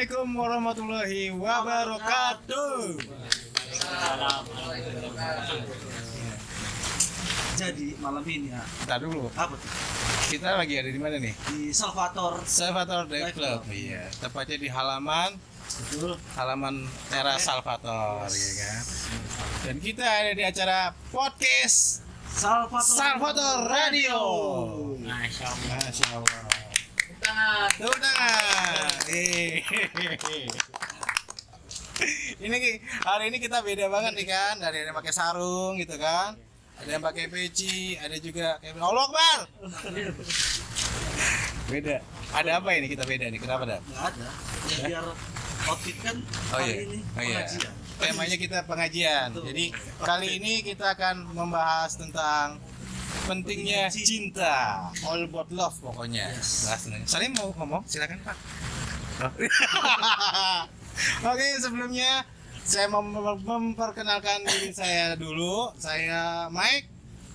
Assalamualaikum warahmatullahi wabarakatuh. Jadi malam ini ya. Bentar dulu. Apa tuh? Kita lagi ada di mana nih? Di Salvator. Salvator Dive Club. Iya, tepatnya di halaman teras Salvator, ya kan. Dan kita ada di acara podcast Salvator Radio. Masya Masya Allah. Tepuk tangan. Ini hari ini kita beda banget nih kan. Ada yang pakai sarung gitu kan. Ada yang pakai peci, ada juga kayak Allah Akbar. Beda. Ada apa ini kita beda nih? Kenapa dah? Nggak ada. Ya, biar outfit kan kali ini pengajian. Temanya kita pengajian. Betul. Jadi kali ini kita akan membahas tentang pentingnya cinta. All about love pokoknya. Yes. Bahasanya. Salim mau ngomong? Silakan Pak. Oke, sebelumnya saya memperkenalkan diri saya dulu. Saya Mike.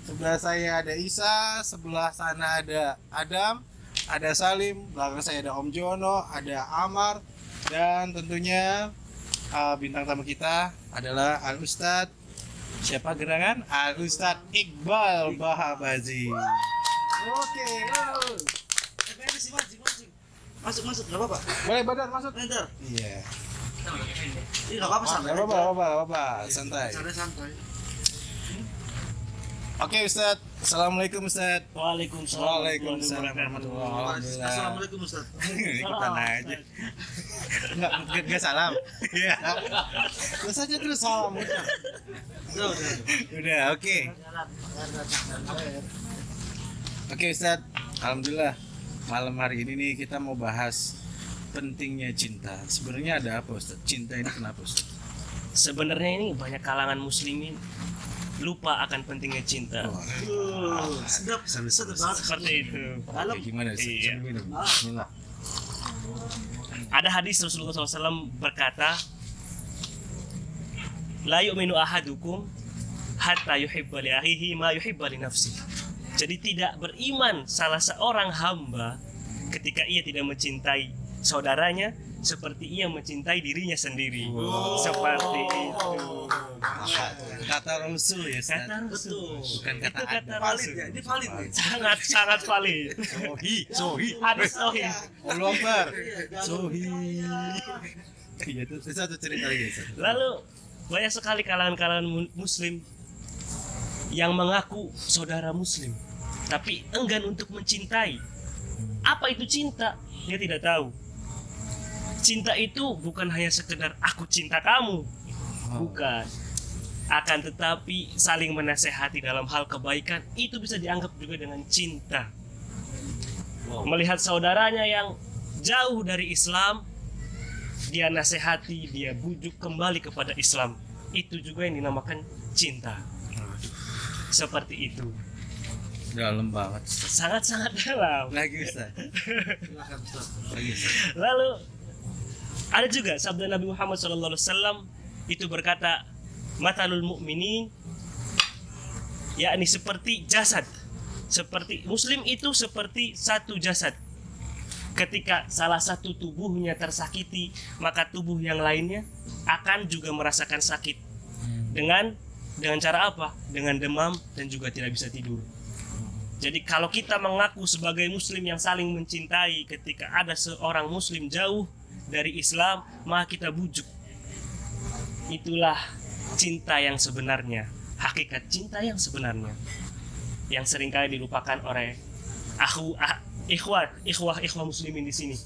Sebelah saya ada Isa, sebelah sana ada Adam, ada Salim, belakang saya ada Om Jono, ada Amar, dan tentunya bintang tamu kita adalah Al Ustadz. Siapa gerangan? Al Ustadz Iqbal Bahabazi. Oke, Masuk, nggak apa-apa. boleh Badar masuk. Enter. Iya. Ini nggak apa-apa, santai. Nggak apa-apa, santai. Santai. Oke Ustadz, Assalamualaikum Ustadz. Waalaikumsalam. Alhamdulillah. Assalamualaikum Ustaz. Ikutan aja. Enggak salam. Iya. Terus aja terus salam. Udah. Udah, oke. Oke Ustadz, alhamdulillah. Malam hari ini nih kita mau bahas pentingnya cinta. Sebenarnya ada apa Ustadz? Cinta ini kenapa Ustadz? Sebenarnya ini banyak kalangan muslimin lupa akan pentingnya cinta. Sedap banget. Seperti itu. Oke, gimana Ustadz? Iya. Bismillah. Ada hadis Rasulullah SAW berkata, La yu'minu ahadukum hatta yuhibba li akhihi ma yuhibba li nafsihi. Jadi tidak beriman salah seorang hamba ketika ia tidak mencintai saudaranya seperti ia mencintai dirinya sendiri. Seperti itu. Kata Rasul ya Ustadz? Kata Rasul. Betul. Bukan kata Itu kata Adam. Valid Rasul. ya, ini valid nih. Sangat valid. Sohi. Hadis sahih. Allah Akbar. Sohi. Iya itu satu cerita lagi Ustadz. Lalu banyak sekali kalangan-kalangan muslim yang mengaku saudara muslim tapi enggan untuk mencintai. Apa itu cinta? Dia tidak tahu. Cinta itu bukan hanya sekedar aku cinta kamu. Bukan. Akan tetapi saling menasehati dalam hal kebaikan itu bisa dianggap juga dengan cinta. Melihat saudaranya yang jauh dari Islam, dia nasihati, dia bujuk kembali kepada Islam. Itu juga yang dinamakan cinta. Seperti itu. Dalam banget. Sangat-sangat dalam. Lagi Ustaz. Silakan Ustaz. Lagi Ustaz. Lalu ada juga sabda Nabi Muhammad SAW itu berkata, matalul mu'minin, yakni seperti jasad. Seperti muslim itu seperti satu jasad. Ketika salah satu tubuhnya tersakiti, maka tubuh yang lainnya akan juga merasakan sakit. Dengan cara apa? Dengan demam dan juga tidak bisa tidur. Jadi kalau kita mengaku sebagai muslim yang saling mencintai, ketika ada seorang muslim jauh dari Islam, maka kita bujuk. Itulah cinta yang sebenarnya, hakikat cinta yang sebenarnya, yang seringkali dilupakan oleh ikhwah muslimin di sini.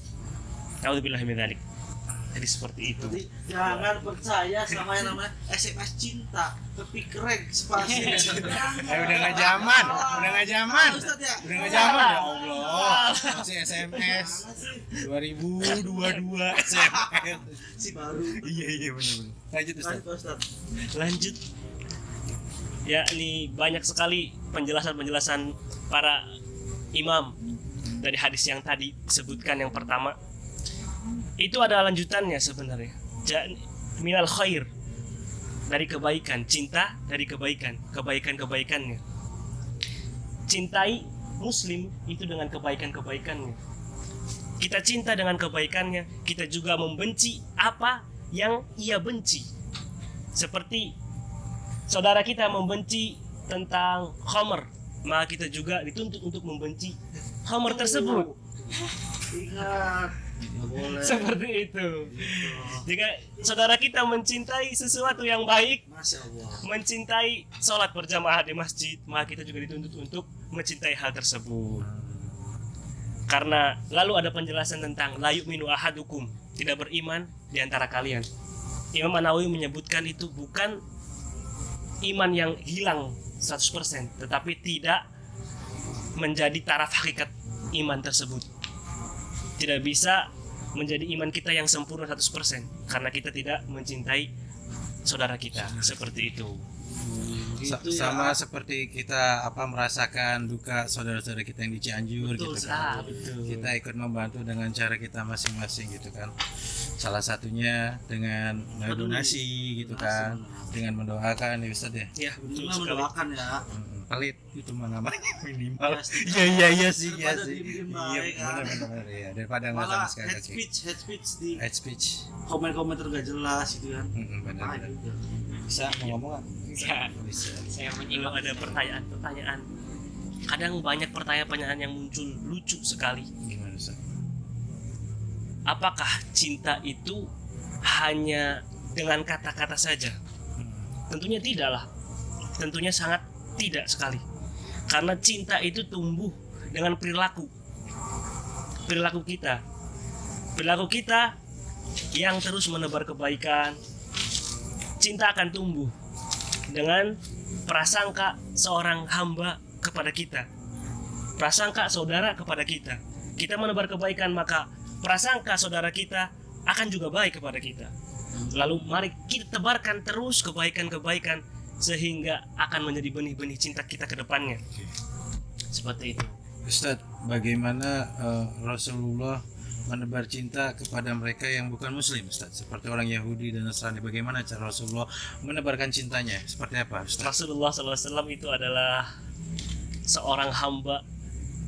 A'udzubillahi min dzalik. Jadi seperti itu. Jadi jangan percaya sama yang namanya SMS cinta, tapi keren spasi. Udah nggak zaman. Ustaz ya. Udah nggak zaman ya Allah. Masih SMS 2022 SMS. Si baru. Iya benar. Lanjut Ustaz. Lanjut Ustaz. Lanjut. Ya, ini banyak sekali penjelasan-penjelasan para imam dari hadis yang tadi disebutkan yang pertama. Itu adalah lanjutannya sebenarnya. Minal khair, dari kebaikan, cinta dari kebaikan-kebaikannya. Cintai muslim itu dengan kebaikan-kebaikannya. Kita cinta dengan kebaikannya, kita juga membenci apa yang ia benci. Seperti saudara kita membenci tentang khamr, maka kita juga dituntut untuk membenci khamr tersebut. Ingat, nggak boleh. Seperti itu. Jika saudara kita mencintai sesuatu yang baik, Masya Allah. mencintai sholat berjamaah di masjid, maka kita juga dituntut untuk mencintai hal tersebut. Karena lalu ada penjelasan tentang la yu'minu ahadukum, tidak beriman di antara kalian. Imam An-Nawawi menyebutkan itu bukan iman yang hilang 100%, tetapi tidak menjadi taraf hakikat iman tersebut. Tidak bisa menjadi iman kita yang sempurna 100% karena kita tidak mencintai saudara kita. Seperti itu. Gitu Sama ya. seperti kita merasakan duka saudara-saudara kita yang di Cianjur Betul gitu kan. betul. Kita ikut membantu dengan cara kita masing-masing gitu kan. Salah satunya dengan donasi gitu kan, dengan mendoakan ya Ustaz ya. Ya, betul Minimal sekali. mendoakan ya. Pelit itu mah namanya minimal. Ya, Iya sih iya Daripada sih. diem-diem Iya baik, kan. benar ya daripada nggak sama Malah sekali. head speech di Head speech. komen-komentar gak jelas gitu kan. Benar. Ah, juga. Bisa mau ngomong nggak? Ya, Bisa. saya menyimak ada pertanyaan-pertanyaan. Kadang banyak pertanyaan-pertanyaan yang muncul lucu sekali. Gimana Ustaz? Apakah cinta itu hanya dengan kata-kata saja? Tentunya tidak lah. Tentunya sangat tidak sekali. Karena cinta itu tumbuh dengan perilaku. Perilaku kita. Perilaku kita yang terus menebar kebaikan. Cinta akan tumbuh dengan prasangka seorang hamba kepada kita. Prasangka saudara kepada kita. Kita menebar kebaikan, maka prasangka saudara kita akan juga baik kepada kita. Lalu mari kita tebarkan terus kebaikan-kebaikan sehingga akan menjadi benih-benih cinta kita ke depannya. Seperti itu. Ustadz, bagaimana Rasulullah menebar cinta kepada mereka yang bukan Muslim, Ustadz? Seperti orang Yahudi dan Nasrani, bagaimana cara Rasulullah menebarkan cintanya? Seperti apa, Ustadz? Rasulullah SAW itu adalah seorang hamba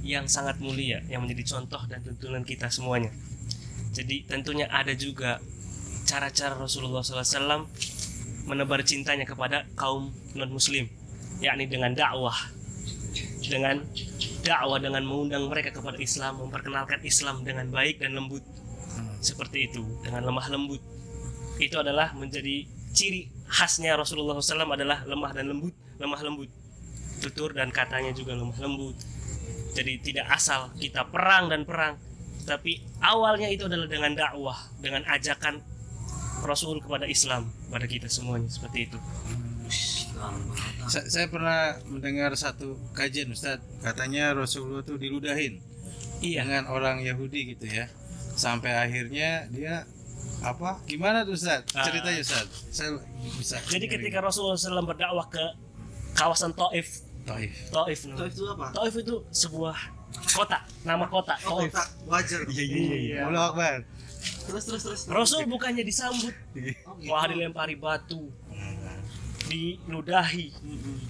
yang sangat mulia, yang menjadi contoh dan tuntunan kita semuanya. Jadi tentunya ada juga cara-cara Rasulullah SAW menebar cintanya kepada kaum non-Muslim, yakni dengan dakwah, dengan mengundang mereka kepada Islam, memperkenalkan Islam dengan baik dan lembut, seperti itu, dengan lemah lembut. Itu adalah menjadi ciri khasnya Rasulullah SAW adalah lemah lembut, tutur dan katanya juga lemah lembut. Jadi tidak asal kita perang, tapi awalnya itu adalah dengan dakwah, dengan ajakan Rasul kepada Islam, pada kita semuanya, seperti itu. Saya pernah mendengar satu kajian, Ustadz, katanya Rasulullah tuh diludahin Iya. dengan orang Yahudi gitu ya, sampai akhirnya dia gimana tuh Ustadz? Ceritanya Ustadz, saya bisa. Jadi ketika Rasulullah SAW berdakwah ke kawasan Taif, Taif. Itu itu apa? Taif itu sebuah kota, nama kota Oh, Taif. tak wajar. Iya. Allahu Akbar. Terus. Rasul bukannya disambut, Oh, gitu. wah dilempari batu, diludahi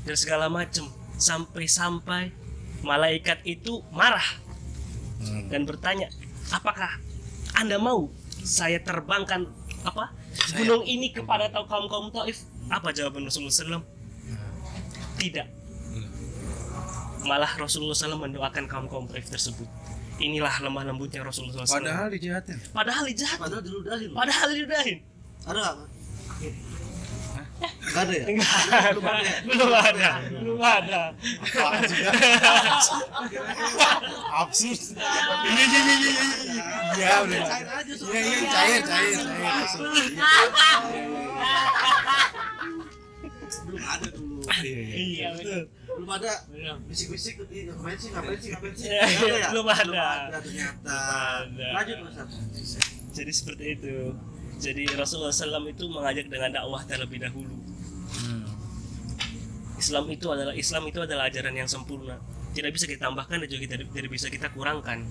dan segala macam, sampai malaikat itu marah dan bertanya, apakah Anda mau saya terbangkan gunung ini kepada kaum Taif? Apa jawaban Rasulullah SAW? Tidak. Malah Rasulullah SAW mendoakan kaum Taif tersebut. Inilah lemah lembutnya Rasulullah SAW. Padahal dijahatin. Padahal dijahat. Padahal diludahin. Padahal diludahin. Ada nggak? Nggak ada ya? Belum ada. Absurd. Iya udah. Cair aja soalnya. Iya cair. Belum ada dulu. Iya betul. Belum ada Belum. bisik-bisik ngapain sih ngapain sih Iya, Nggak ada ya? belum ada. Ternyata. Ada. Lanjut Ustaz. Jadi seperti itu. Jadi Rasulullah SAW itu mengajak dengan dakwah terlebih dahulu. Islam itu adalah ajaran yang sempurna. Tidak bisa kita tambahkan dan juga tidak bisa kita kurangkan.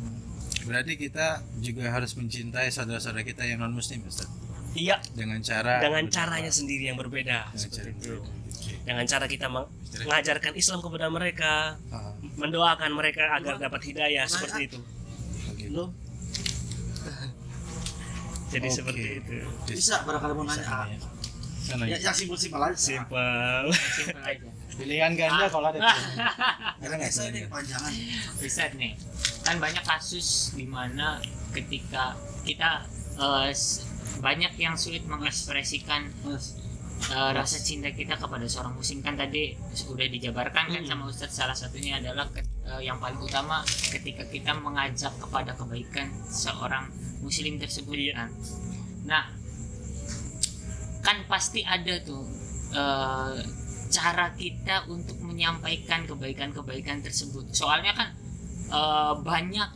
Berarti kita juga harus mencintai saudara-saudara kita yang non Muslim, Ustaz. Iya, Dengan cara dengan caranya sendiri yang berbeda. Dengan Seperti cara itu. Oke. Dengan cara kita mengajarkan Islam kepada mereka, Ah, mendoakan mereka agar dapat hidayah, seperti itu. oke. Belum. Jadi Oke. seperti itu. Bisa barangkali mau nanya ah. Sana Ya, yang simpel-simpel aja. Simpel. Simpel aja. pilihan ganda kalau ada ada nggak Bisa pilihan ini kepanjangan. Bisa nih. Kan banyak kasus di mana ketika kita banyak yang sulit mengekspresikan Mas. rasa cinta kita kepada seorang muslim. Kan tadi sudah dijabarkan kan sama Ustadz, salah satunya adalah yang paling utama ketika kita mengajak kepada kebaikan seorang muslim tersebut kan. Nah, kan pasti ada tuh cara kita untuk menyampaikan kebaikan-kebaikan tersebut. Soalnya kan banyak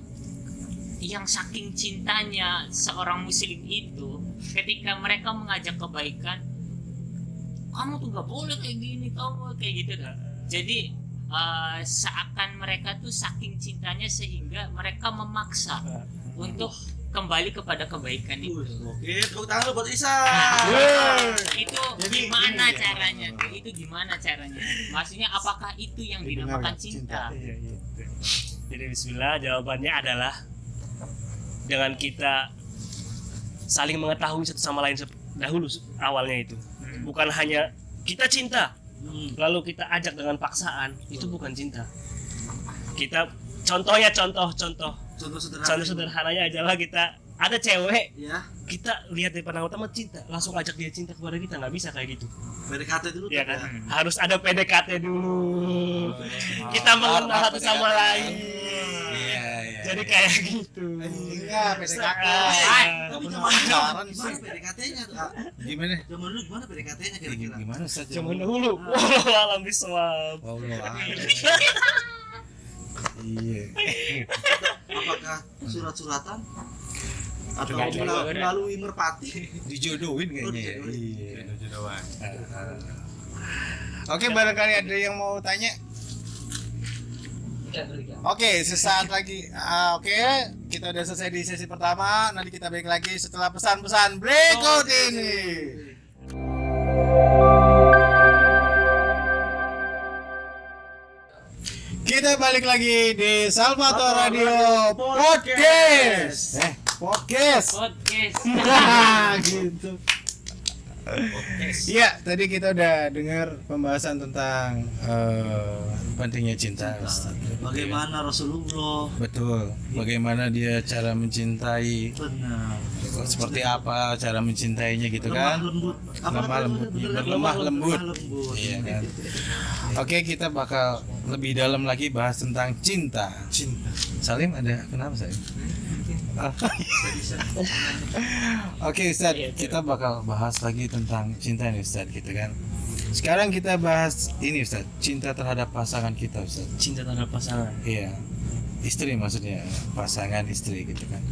yang saking cintanya seorang muslim itu, ketika mereka mengajak kebaikan, kamu tuh gak boleh kayak gini, kamu kayak gitu dah. Jadi seakan mereka tuh saking cintanya sehingga mereka memaksa untuk kembali kepada kebaikan itu. Oke, tepuk tangan buat Isa. Itu gimana caranya tuh? Itu gimana caranya? Maksudnya apakah itu yang dinamakan cinta? Iya, iya. Jadi bismillah, jawabannya adalah dengan kita saling mengetahui satu sama lain dahulu awalnya itu. Bukan hanya kita cinta lalu kita ajak dengan paksaan, itu bukan cinta. Kita contoh Contoh sederhananya adalah kita ada cewek, Ya, kita lihat dari pandangan utama cinta, langsung ajak dia cinta kepada kita, nggak bisa kayak gitu. PDKT dulu Ya tuh, kan? ya. Harus ada PDKT dulu. Kita mengenal satu sama lain. iya iya Jadi kayak gitu. enggak PDKT Tapi Pernah zaman dulu pacaran gimana sih. PDKT-nya tuh? Ah? Zaman Zaman dulu gimana PDKT-nya kira-kira? gimana Ustaz Zaman dahulu. Wallahu alam bisawab. Iya. Apakah surat-suratan atau Enggak ada. melalui merpati? Dijodohin Oh, kayaknya ya. dijodohin. Iya. Oke, barangkali ada yang mau tanya. Oke, sesaat lagi. Oke, kita udah selesai di sesi pertama. Nanti kita balik lagi setelah pesan-pesan berikut ini. Kita balik lagi di Salvator Radio Podcast. Podcast. Podcast. Gitu. Iya, tadi kita udah dengar pembahasan tentang pentingnya cinta. Bagaimana Rasulullah? Betul. Bagaimana dia cara mencintai? Benar. Seperti apa cara mencintainya gitu Lemah kan? lembut. Lemah lembut. Berlemah lembut. Iya kan. Oke, kita bakal lebih dalam lagi bahas tentang cinta. Cinta. Salim ada kenapa Salim? Oke Ustaz, kita bakal bahas lagi tentang cinta nih Ustaz gitu kan. Sekarang kita bahas ini Ustaz, cinta terhadap pasangan kita Ustaz. Cinta terhadap pasangan. Iya, istri maksudnya, pasangan istri gitu kan.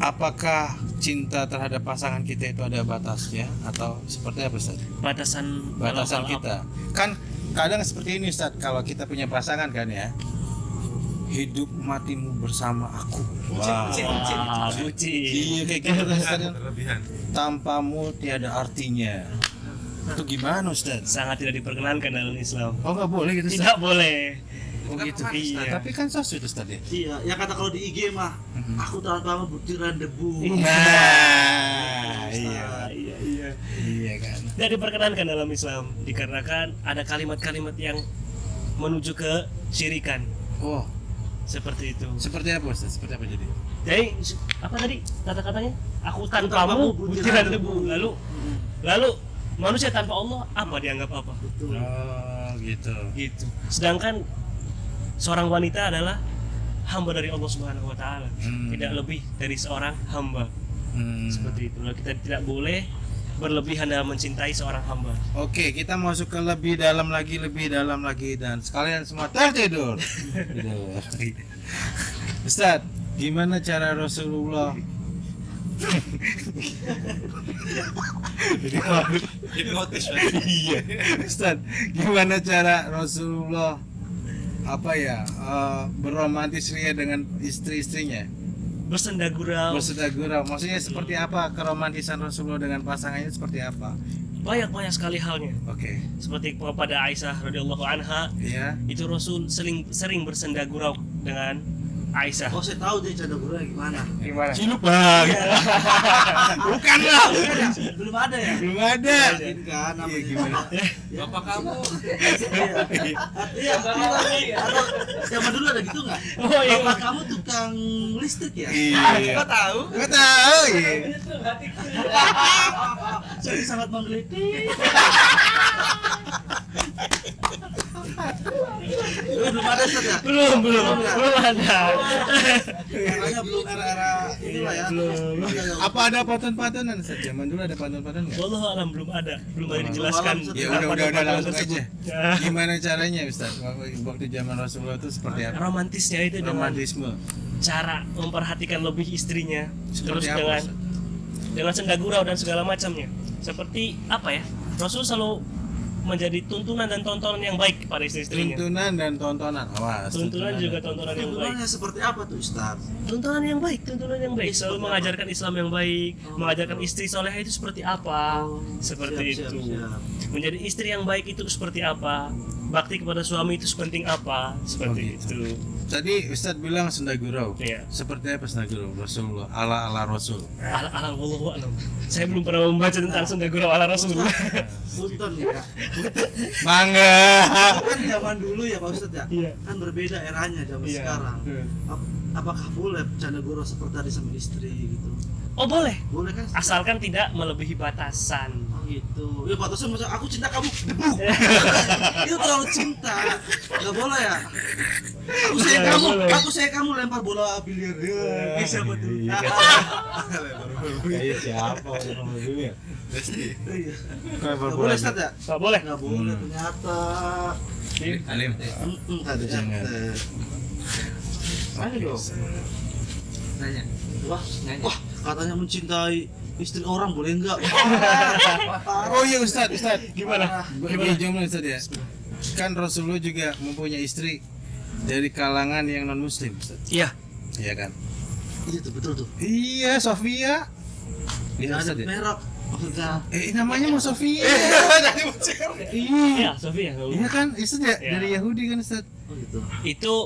Apakah cinta terhadap pasangan kita itu ada batasnya atau seperti apa Ustaz? Batasan Batasan dalam hal kita. Kan kadang seperti ini Ustaz, kalau kita punya pasangan kan ya, hidup matimu bersama aku. Wah, bucin. iya kayak gitu Ustaz. Tanpamu tiada artinya. Itu gimana Ustaz? Sangat tidak diperkenankan dalam Islam. Oh nggak boleh gitu Ustaz? Tidak boleh. Oh gitu. Iya. Tapi kan sos itu Ustaz ya. Iya, yang kata kalau di IG mah, aku tanpamu butiran debu. Nah, iya. Iya, iya. Iya kan. Tidak diperkenankan dalam Islam dikarenakan ada kalimat-kalimat yang menuju ke syirikan. Oh, Seperti itu. seperti apa Ustaz? Seperti apa jadi? Jadi apa tadi kata-katanya? Aku tanpamu tanpamu butiran butiran debu. Lalu manusia tanpa Allah apa dianggap apa? Betul. Oh, gitu. Gitu. Sedangkan seorang wanita adalah hamba dari Allah Subhanahu wa taala. Tidak lebih dari seorang hamba. Seperti itu. Lalu kita tidak boleh berlebihan dalam mencintai seorang hamba. Oke, kita masuk ke lebih dalam lagi dan sekalian semua tertidur. Ustaz, gimana cara Rasulullah Hipnotis. Iya, Ustaz, gimana cara Rasulullah berromantis ria dengan istri-istrinya? Bersenda gurau. Bersegera, maksudnya seperti apa keromantisan Rasulullah dengan pasangannya seperti apa? Banyak sekali halnya. Oke, Seperti kepada Aisyah radhiyallahu anha, iya. itu Rasul sering bersenda gurau dengan Aisyah. Oh saya tahu dia canda gurau gimana. Gimana? Cilup bang. Bukan lah. Belum ada ya? Belum ada. Mungkin kan namanya. Gimana? Bapak kamu Iya, atau zaman dulu ada gitu nggak? Oh, iya. Bapak kamu tukang listrik ya? Iya. kok tahu? Gak tahu. Iya. Saya sangat menggelitik. Belum ada Ustaz ya? Belum ada. Makanya belum era-era inilah ya. Apa ada paten-patenan Ustaz? Zaman dulu ada paten-paten nggak? Wallahu alam belum ada dijelaskan. Ya apa udah paten langsung tersebut. aja. Gimana caranya Ustaz? Waktu zaman Rasulullah itu seperti apa? Romantisnya itu dengan Romantisme. cara memperhatikan lebih istrinya, terus Seperti apa, dengan Ustaz? senda gurau dan segala macamnya. Seperti apa ya? Rasul selalu menjadi tuntunan dan tontonan yang baik kepada istri-istrinya. Tuntunan dan tontonan. Awas. Tuntunan juga dan tontonan yang baik. Tuntunannya seperti apa tuh Ustaz? Tuntunan yang baik. Selalu mengajarkan Islam yang baik, mengajarkan istri soleha itu seperti apa, seperti Siap, itu. siap. Menjadi istri yang baik itu seperti apa, bakti kepada suami itu sepenting apa, seperti Oh, gitu. itu. Tadi Ustaz bilang senda gurau. Iya. Seperti apa senda gurau Rasulullah? Ala Rasul. Ala wallahu a'lam. Saya belum pernah membaca tentang senda gurau ala Rasul. Punten nih Kak. Mangga. Kan zaman dulu ya Pak Ustaz ya? Iya. Kan berbeda eranya zaman Iya. sekarang. Apakah boleh canda gurau seperti tadi sama istri gitu? Oh boleh, Boleh kan? asalkan tidak melebihi batasan. Oh gitu. Ya batasan masa aku cinta kamu debu. Itu terlalu cinta. Gak boleh ya. Aku sayang Nggak kamu, boleh. aku sayang kamu lempar bola biliar. Ya, bisa betul. Iya. Kayak siapa orang dulu ya? Iya. Gak boleh Ustaz ya? Nggak boleh. Gak boleh ternyata. Alim. Tadi Jangan. Ayo dong. Nanya. Wah, katanya mencintai istri orang boleh enggak? Oh iya Ustaz. Gimana? Gimana Ustaz ya? Kan Rasulullah juga mempunyai istri dari kalangan yang non muslim Ustaz. Iya. Iya kan? Iya tuh betul tuh. Iya, Sofia. Iya Ada Ustaz ya? merek maksudnya. Namanya mau Sofia. Iya, Sofia. Iya kan? Ustaz ya? Iya. Dari Yahudi kan Ustaz? Oh gitu. Itu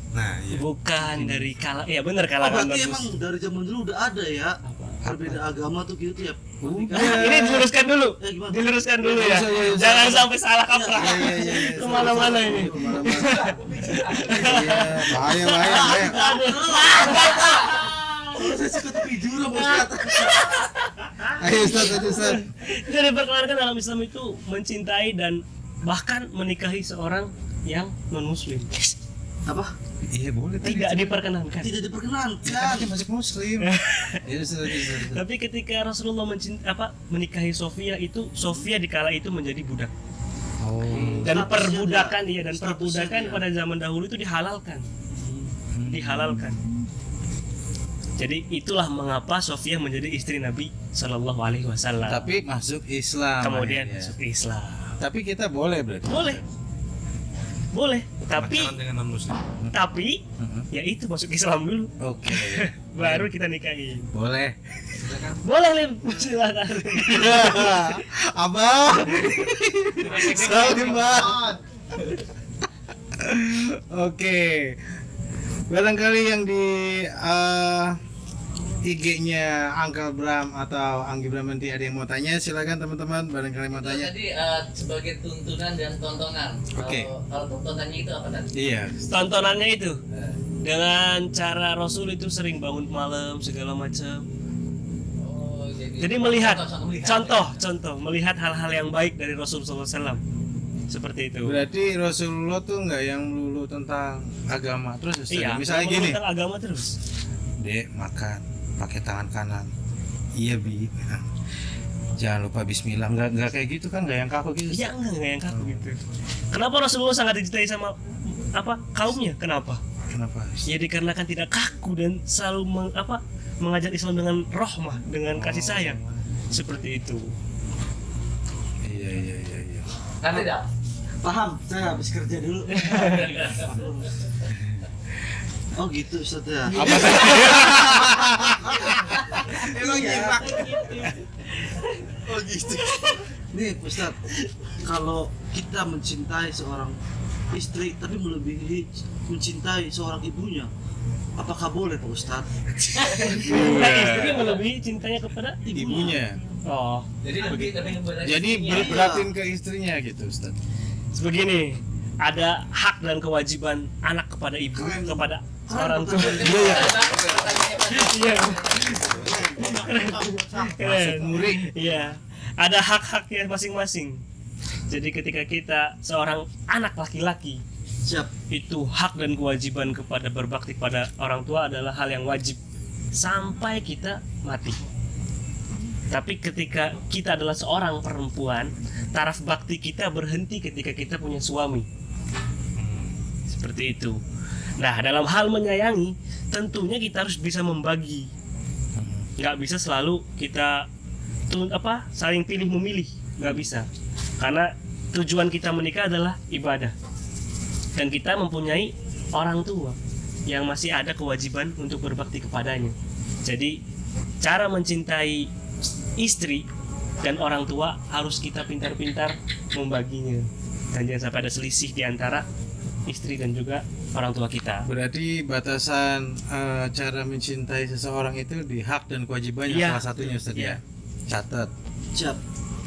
Nah, iya. bukan dari ya benar Oh, kalangan berarti non emang dari zaman dulu udah ada ya berbeda agama tuh gitu ya. Ini diluruskan dulu. Gimana? Diluruskan dulu ya. Iya, iya. Jangan sampai salah kaprah. Iya. Kemana-mana ini. Iya, bahaya. Saya suka tepi jurang Ustaz. Ayo Ustaz. Jadi diperkenankan dalam Islam itu mencintai dan bahkan menikahi seorang yang non muslim. Apa? Iya boleh. Tidak diperkenankan. Tidak diperkenankan. Dia masih muslim. Iya Ustaz. Tapi ketika Rasulullah menikahi Sofia itu, Sofia dikala itu menjadi budak. Oh. Dan Statusnya perbudakan dia. iya dan Statusnya perbudakan dia. pada zaman dahulu itu dihalalkan. Jadi itulah mengapa Sofia menjadi istri Nabi Shallallahu Alaihi Wasallam. Tapi masuk Islam. Kemudian akhirnya. masuk Islam. Tapi kita boleh berarti. Boleh. Tapi Pacaran dengan non muslim. ya itu masuk Islam dulu, Oke. baru kita nikahin. Boleh. Boleh Lim, silakan. Abang. Salim Bang. Oke. Barangkali yang di IG-nya Uncle Bram atau Anggi Bramanti ada yang mau tanya, silakan teman-teman, barangkali mau tanya. Tadi sebagai tuntunan dan tontonan. Oke. Kalau tontonannya itu apa tadi? Iya. Tontonannya itu dengan cara Rasul itu sering bangun malam segala macam. Oh, Jadi melihat contoh. contoh melihat hal-hal yang baik dari Rasul SAW. Seperti itu. Berarti Rasulullah tuh nggak yang melulu tentang agama terus Ustaz. Iya, Misalnya ngomong gini, tentang agama terus. Dek makan pakai tangan kanan. Iya Bi. Jangan lupa Bismillah. Nggak kayak gitu kan? Nggak yang kaku gitu. Iya enggak yang kaku gitu. Kenapa Rasulullah sangat dicintai sama kaumnya? Kenapa? Kenapa? Ya dikarenakan tidak kaku dan selalu mengajar Islam dengan rahmah, dengan kasih sayang. Seperti itu. Iya. Kan tidak? Paham, saya habis kerja dulu. Oh gitu Ustaz ya. Apa tadi? Emang nyimak. Oh gitu. Nih Ustaz, kalau kita mencintai seorang istri tapi melebihi mencintai seorang ibunya, apakah boleh Pak Ustadz? Istri melebihi cintanya kepada Ibunya. Oh, Jadi beratin ke istrinya gitu, Ustaz. sebegini. Ada hak dan kewajiban anak kepada ibu, kepada orang tua. Iya. Iya. Keren. Iya. Ada hak-haknya masing-masing. Jadi ketika kita seorang anak laki-laki, Siap. itu hak dan kewajiban kepada berbakti pada orang tua adalah hal yang wajib sampai kita mati. Tapi ketika kita adalah seorang perempuan, taraf bakti kita berhenti ketika kita punya suami. Seperti itu. Nah, dalam hal menyayangi, tentunya kita harus bisa membagi. Nggak bisa selalu kita saling pilih memilih, nggak bisa. Karena tujuan kita menikah adalah ibadah. Dan kita mempunyai orang tua yang masih ada kewajiban untuk berbakti kepadanya. Jadi cara mencintai istri dan orang tua harus kita pintar-pintar membaginya. Dan jangan sampai ada selisih di antara istri dan juga orang tua kita. Berarti batasan cara mencintai seseorang itu di hak dan kewajibannya Iya. salah satunya, Ustaz Iya. ya. Catat. Siap.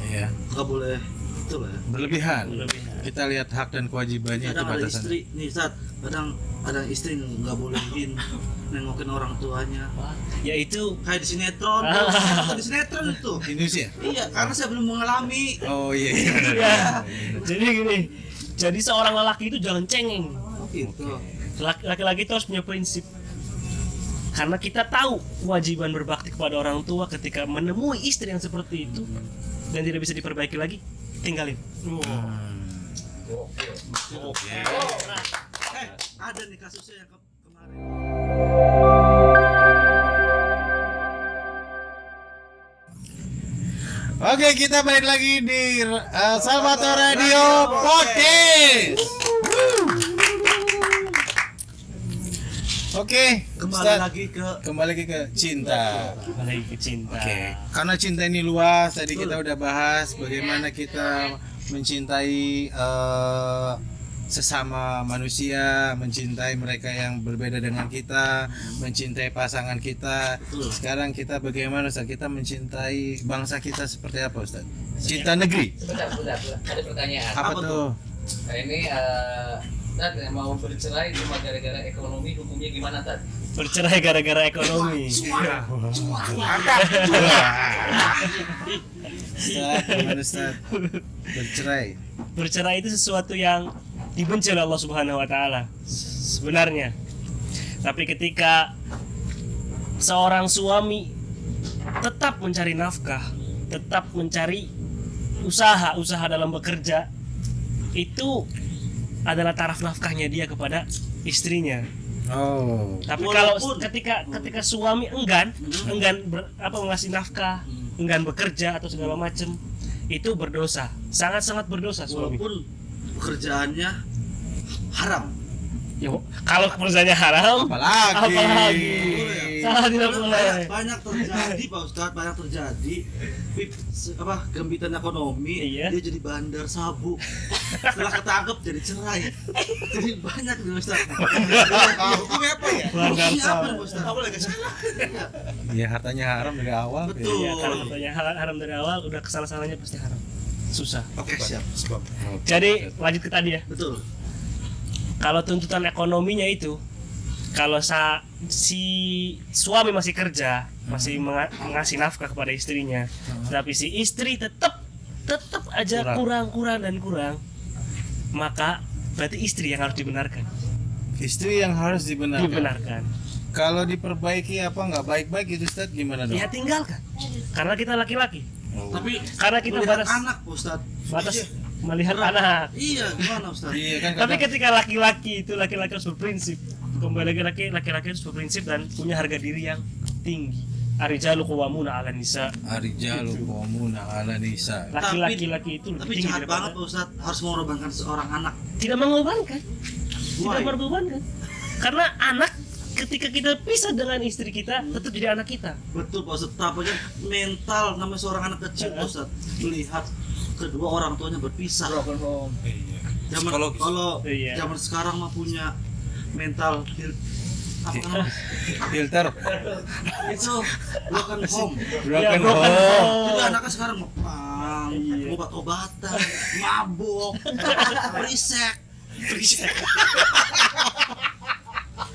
Iya. Nggak boleh itu lah ya. Berlebihan. Berlebihan. Kita lihat hak dan kewajibannya itu Kadang ada batasan. istri nih Ustadz, kadang ada istri nggak bolehin nengokin orang tuanya. Ya itu Kayak di sinetron, di sinetron itu. Indonesia. Iya, karena saya belum mengalami. Oh iya. Iya. ya. Jadi gini. Jadi seorang lelaki itu jangan cengeng. Gitu. Laki-laki itu harus punya prinsip. Karena kita tahu kewajiban berbakti kepada orang tua ketika menemui istri yang seperti itu dan tidak bisa diperbaiki lagi, tinggalin. Ada nih kasusnya yang kemarin. Oke, kita balik lagi di Salvatore Radio Podcast. Oke, Kembali Ustaz, lagi ke cinta. Kembali ke cinta. Oke, karena cinta ini luas, tadi kita udah bahas bagaimana kita mencintai sesama manusia, mencintai mereka yang berbeda dengan kita, mencintai pasangan kita. Sekarang kita bagaimana, Ustaz? Kita mencintai bangsa kita seperti apa, Ustaz? Cinta negeri. Sebentar. Ada pertanyaan. Apa tuh? Nah, ini Tad, mau bercerai cuma gara-gara ekonomi, hukumnya gimana Tad? Bercerai gara-gara ekonomi. Ustaz, gimana, Ustaz? Bercerai. Bercerai itu sesuatu yang dibenci oleh Allah Subhanahu wa taala sebenarnya. Tapi ketika seorang suami tetap mencari nafkah, tetap mencari usaha dalam bekerja, itu adalah taraf nafkahnya dia kepada istrinya. Oh. Tapi kalau ketika suami enggan mengasih nafkah, enggan bekerja atau segala macam, itu berdosa, sangat berdosa suami. walaupun pekerjaannya haram. Yo, kalau pekerjaannya haram, Apalagi. salah tidak boleh. Banyak terjadi Pak Ustadz, banyak terjadi gembitan ekonomi, Iya. dia jadi bandar sabu. Setelah ketangkep jadi cerai. Jadi banyak nih Ustadz. Hukumnya apa ya? Bandar Hukumnya apa sabu. nih Ustadz? Apa lagi salah? Ya hartanya haram dari awal. Betul. Iya, kalau katanya haram dari awal, udah kesalahannya pasti haram. Susah. Oke, siap. Jadi lanjut ke tadi ya. Betul. Kalau tuntutan ekonominya itu, kalau si suami masih kerja, masih mengasih nafkah kepada istrinya, tapi si istri tetap aja kurang, maka berarti istri yang harus dibenarkan. Istri yang harus dibenarkan. Kalau diperbaiki apa nggak baik-baik itu, Ustaz, gimana dong? Ya tinggalkan. Karena kita laki-laki. Tapi Karena kita melihat batas anak Ustadz. melihat Berat. anak. Iya, gimana Ustadz? Iya kan Tapi kadang- ketika laki-laki harus berprinsip. Kembali laki-laki harus berprinsip dan punya harga diri yang tinggi. Ar-rijalu qawwamuna 'alan nisa. Ar-rijalu qawwamuna 'alan nisa. Laki-laki itu lebih Tapi tinggi jahat daripada banget Pak Ustadz, harus mengorbankan seorang anak. tidak mengorbankan. Tidak Why? mengorbankan. Karena anak ketika kita pisah dengan istri kita tetap jadi anak kita. Betul Pak Ustadz, tapi kan mental namanya seorang anak kecil Pak Ustadz, melihat kedua orang tuanya berpisah. Zaman Psikologis. kalau Iya. zaman sekarang mah punya mental apa namanya? Filter. Itu broken home. Broken broken home. Jadi anaknya sekarang ngepang, obat-obatan, mabuk, berisek.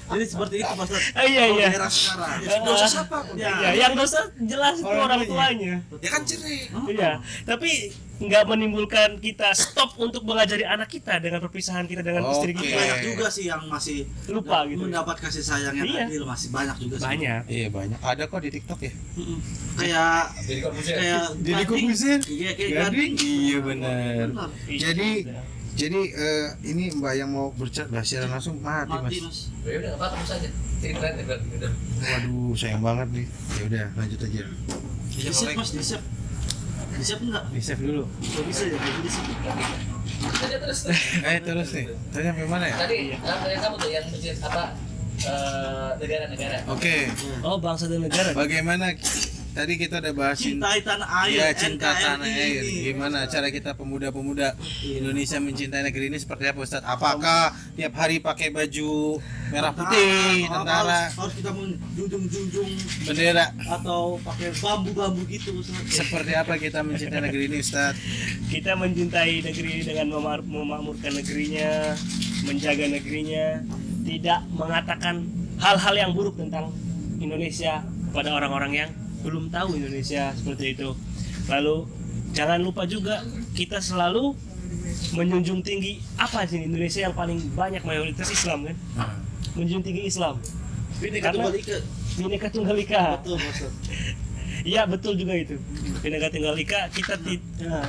Jadi seperti itu Pak Ustadz. Iya, iya. Era sekarang. Dosa siapa? Ya, yang dosa jelas itu orang tuanya. Ya kan cerai. Iya, tapi nggak menimbulkan kita stop untuk mengajari anak kita dengan perpisahan kita dengan istri Oke. kita. Banyak juga sih yang masih Lupa nggak gitu. mendapat kasih sayang yang Iya. adil, masih banyak juga sih. Banyak. Iya banyak. Ada kok di TikTok ya. Kayak Jadi Corbuzier. kayak Jadi gading. Corbuzier. Iya, kayak Gading. gading. Iya benar. Benar. Jadi ini Mbak yang mau berbicara langsung mati Mati Mas. Mas. Ya udah apa terus aja. Kirim keren udah. Waduh sayang banget nih. Ya udah lanjut aja. Di-save Mas, di-save. Di-save enggak? Di save dulu. Nggak bisa ya, kayak di-save. Aja terus. Terus nih. Tanya sampai mana ya? Tadi yang kamu tuh yang menjadi apa negara-negara. Oke. Oh, bangsa dan negara. Bagaimana tadi kita udah bahas Cintai tanah air, ya cinta tanah NKRI air. ini. Gimana cara kita pemuda-pemuda Indonesia mencintai negeri ini seperti apa Ustadz? Apakah tiap hari pakai baju merah putih, tentara, harus kita menjunjung bendera? atau pakai bambu-bambu gitu Ustaz. Seperti apa kita mencintai negeri ini Ustadz? Kita mencintai negeri ini dengan memakmurkan negerinya, menjaga negerinya, tidak mengatakan hal-hal yang buruk tentang Indonesia kepada orang-orang yang belum tahu Indonesia seperti itu. Lalu jangan lupa juga kita selalu menjunjung tinggi apa sih Indonesia yang paling banyak mayoritas Islam kan? Menjunjung tinggi Islam. Bineka Karena- Tunggal Ika. Bineka Tunggal Ika. Betul Ustaz. Iya betul juga itu. Bineka Tunggal Ika kita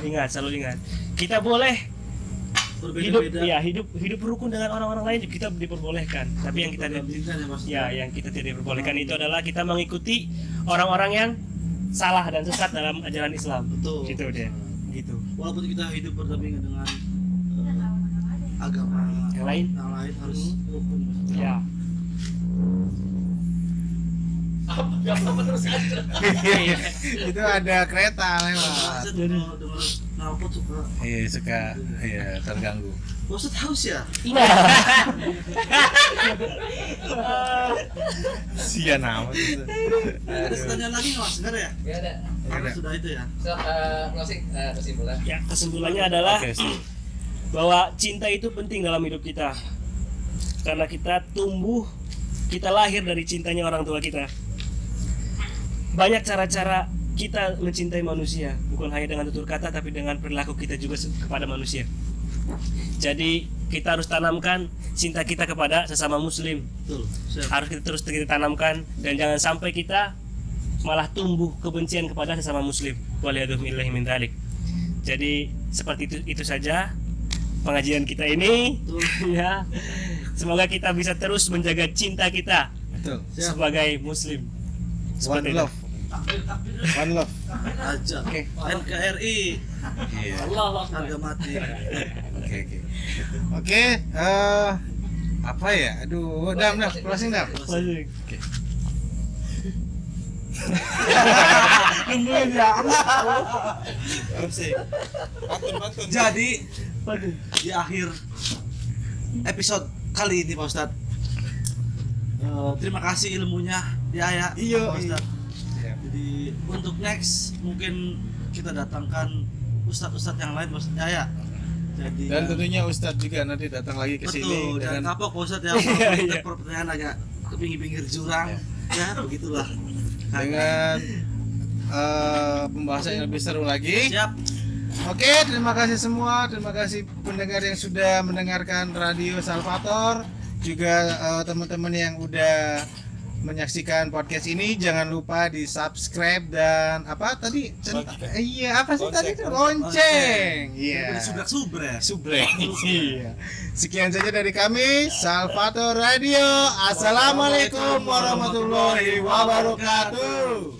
ingat, selalu ingat. Kita boleh hidup Berbeda-beda. hidup rukun dengan orang-orang lain juga kita diperbolehkan. Tapi yang kita Berdampingan ya Mas. yang kita tidak diperbolehkan itu adalah kita mengikuti orang-orang yang salah dan sesat dalam ajaran Islam. Betul. Gitu dia. Gitu. Walaupun kita hidup berdampingan dengan agama Yang lain? harus rukun. Mas. Ya. Apa terus aja. Itu ada kereta lewat. Saya dengar knalpot suka. Iya suka, iya terganggu. Ustaz haus ya? Sian amat. Ada pertanyaan lagi nggak Mas? Nggak ada ya? Ya ada. Karena Ada. sudah itu ya. So, closing kesimpulan. Ya, kesimpulannya adalah Oke, sip. bahwa cinta itu penting dalam hidup kita. Karena kita tumbuh, kita lahir dari cintanya orang tua kita. Banyak cara-cara kita mencintai manusia, bukan hanya dengan tutur kata tapi dengan perilaku kita juga kepada manusia. Jadi kita harus tanamkan cinta kita kepada sesama muslim. Betul. Siap. Harus kita terus kita tanamkan dan jangan sampai kita malah tumbuh kebencian kepada sesama muslim. Waliyadzubillahi min dzalik. Jadi seperti itu saja pengajian kita ini. Ya. Semoga kita bisa terus menjaga cinta kita Betul. Siap. sebagai muslim. One Seperti itu. love. One love. Aja. Oke. NKRI Iya. harga mati. Oke. Oke. Apa ya? Aduh, dam, closing dam. Masuk. Nungguin ya. Jadi Waduh. di akhir episode kali ini Pak Ustadz, terima kasih ilmunya ya ya Iya, Pak Ustadz. iya. Jadi untuk next mungkin kita datangkan ustadz-ustadz yang lain Pak Ustadz ya ya. Jadi Dan tentunya Ustadz juga nanti datang lagi ke sini betul, dan dengan kapok Pak Ustadz ya. Iya, Walaupun iya. pertanyaan agak ke pinggir-pinggir jurang ya begitulah. dengan pembahasan yang lebih seru lagi. Siap. Oke, terima kasih semua. Terima kasih pendengar yang sudah mendengarkan Radio Salvator. Juga teman-teman yang udah menyaksikan podcast ini, jangan lupa di subscribe dan apa tadi? Iya, apa sih tadi? Lonceng. Iya. Subrek-subrek. Subrek. Iya. Sekian saja dari kami, Salvator Radio. Assalamualaikum warahmatullahi wabarakatuh.